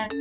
Hello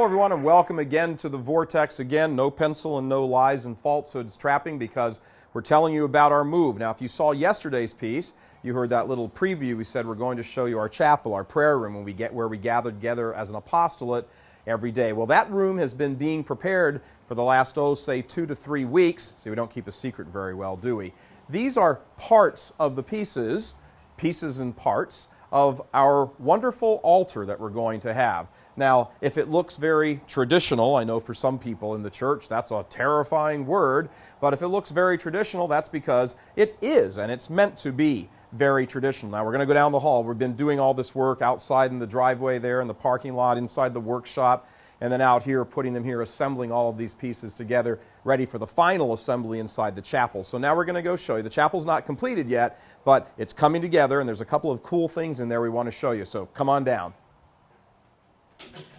everyone, and welcome again to the Vortex. Again, no pencil and no lies and falsehoods trapping, because we're telling you about our move. Now, if you saw yesterday's piece, you heard that little preview. We said we're going to show you our chapel, our prayer room, where we gather together as an apostolate every day. Well, that room has been being prepared for the last, say 2 to 3 weeks. See, we don't keep a secret very well, do we? These are parts of the pieces and parts of our wonderful altar that we're going to have. Now, if it looks very traditional, I know for some people in the church that's a terrifying word, but if it looks very traditional, that's because it is, and it's meant to be very traditional. Now, we're going to go down the hall. We've been doing all this work outside in the driveway there, in the parking lot, inside the workshop, and then out here, putting them here, assembling all of these pieces together, ready for the final assembly inside the chapel. So now we're going to go show you. The chapel's not completed yet, but it's coming together, and there's a couple of cool things in there we want to show you. So come on down.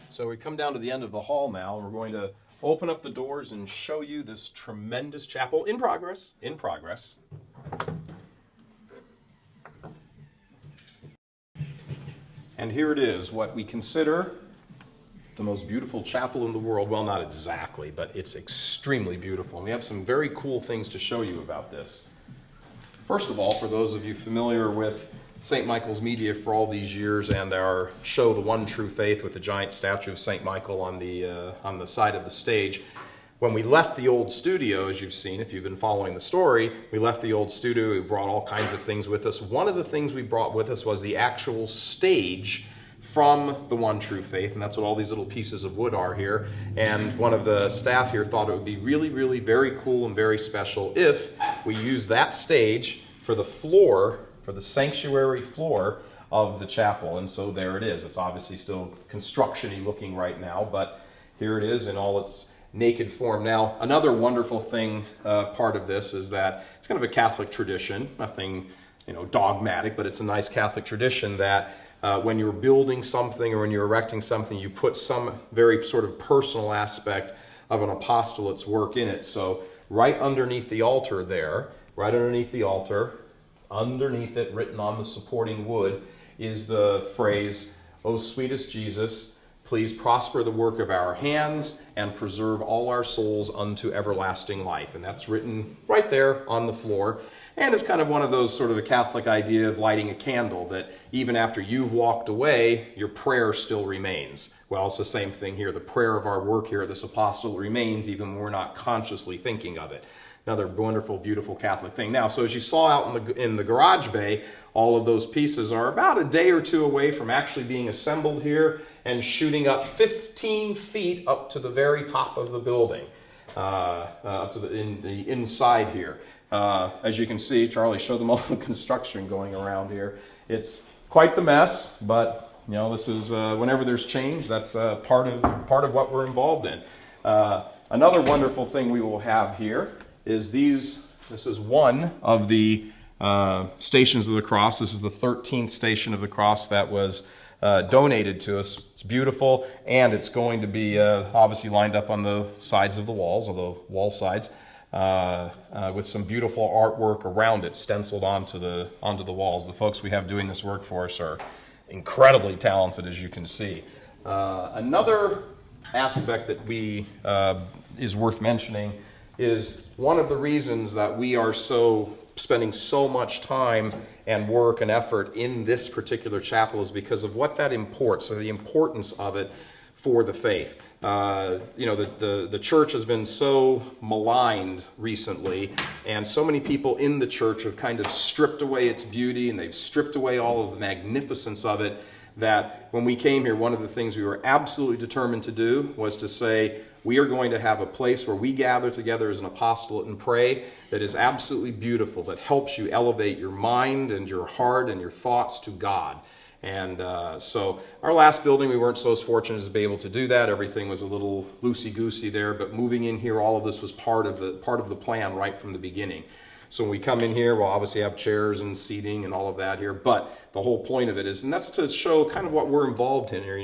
So we come down to the end of the hall now, and we're going to open up the doors and show you this tremendous chapel in progress. And here it is, what we consider the most beautiful chapel in the world. Well, not exactly, but it's extremely beautiful. And we have some very cool things to show you about this. First of all, for those of you familiar with St. Michael's Media for all these years and our show, The One True Faith, with the giant statue of St. Michael on the side of the stage, when we left the old studio, as you've seen, if you've been following the story, we left the old studio, we brought all kinds of things with us. One of the things we brought with us was the actual stage from The One True Faith, and that's what all these little pieces of wood are here. And one of the staff here thought it would be really, really very cool and very special if we use that stage for the floor, for the sanctuary floor of the chapel. And so there it is. It's obviously still construction-y looking right now, but here it is in all its naked form. Now, another wonderful thing, part of this, is that it's kind of a Catholic tradition, nothing dogmatic, but it's a nice Catholic tradition that when you're building something or when you're erecting something, you put some very sort of personal aspect of an apostolate's work in it. So right underneath the altar there, underneath it, written on the supporting wood, is the phrase, "O sweetest Jesus, please prosper the work of our hands and preserve all our souls unto everlasting life." And that's written right there on the floor. And it's kind of one of those sort of a Catholic idea of lighting a candle, that even after you've walked away, your prayer still remains. Well, it's the same thing here. The prayer of our work here at this apostolate remains even when we're not consciously thinking of it. Another wonderful, beautiful Catholic thing. Now, so as you saw out in the garage bay, all of those pieces are about a day or two away from actually being assembled here and shooting up 15 feet up to the very top of the building, up to the inside here. As you can see, Charlie showed them all the construction going around here. It's quite the mess, but this is whenever there's change, that's part of what we're involved in. Another wonderful thing we will have here is this is one of the Stations of the Cross. This is the 13th Station of the Cross that was donated to us. It's beautiful, and it's going to be obviously lined up on the sides of the walls, or the wall sides, with some beautiful artwork around it, stenciled onto the walls. The folks we have doing this work for us are incredibly talented, as you can see. Another aspect that is worth mentioning is one of the reasons that we are spending so much time and work and effort in this particular chapel is because of what that imports, or the importance of it for the faith. The church has been so maligned recently, and so many people in the church have kind of stripped away its beauty, and they've stripped away all of the magnificence of it, that when we came here, one of the things we were absolutely determined to do was to say, we are going to have a place where we gather together as an apostolate and pray that is absolutely beautiful, that helps you elevate your mind and your heart and your thoughts to God. And so our last building, we weren't so fortunate as to be able to do that. Everything was a little loosey-goosey there, but moving in here, all of this was part of the plan right from the beginning. So when we come in here, we'll obviously have chairs and seating and all of that here, but the whole point of it is, and that's to show kind of what we're involved in here.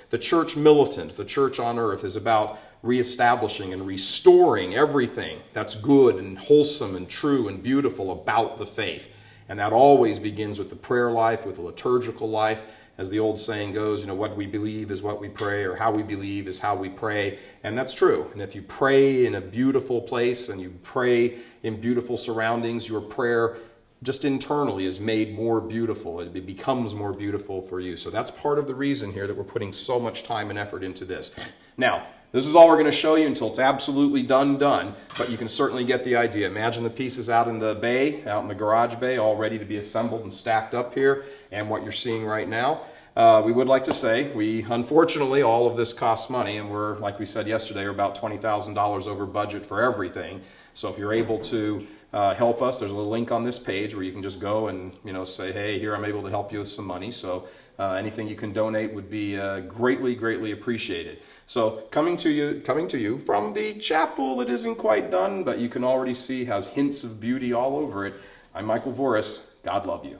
The church militant, the church on earth, is about reestablishing and restoring everything that's good and wholesome and true and beautiful about the faith. And that always begins with the prayer life, with the liturgical life. As the old saying goes, what we believe is what we pray, or how we believe is how we pray. And that's true. And if you pray in a beautiful place and you pray in beautiful surroundings, your prayer just internally is made more beautiful. It becomes more beautiful for you. So that's part of the reason here that we're putting so much time and effort into this. Now, this is all we're going to show you until it's absolutely done, but you can certainly get the idea. Imagine the pieces out in the bay, out in the garage bay, all ready to be assembled and stacked up here, and what you're seeing right now. We would like to say, unfortunately, all of this costs money, and we're, like we said yesterday, we're about $20,000 over budget for everything. So if you're able to help us, there's a little link on this page where you can just go and say, hey, here I'm able to help you with some money. So anything you can donate would be greatly appreciated. So coming to you from the chapel, it isn't quite done, but you can already see has hints of beauty all over it. I'm Michael Voris. God love you.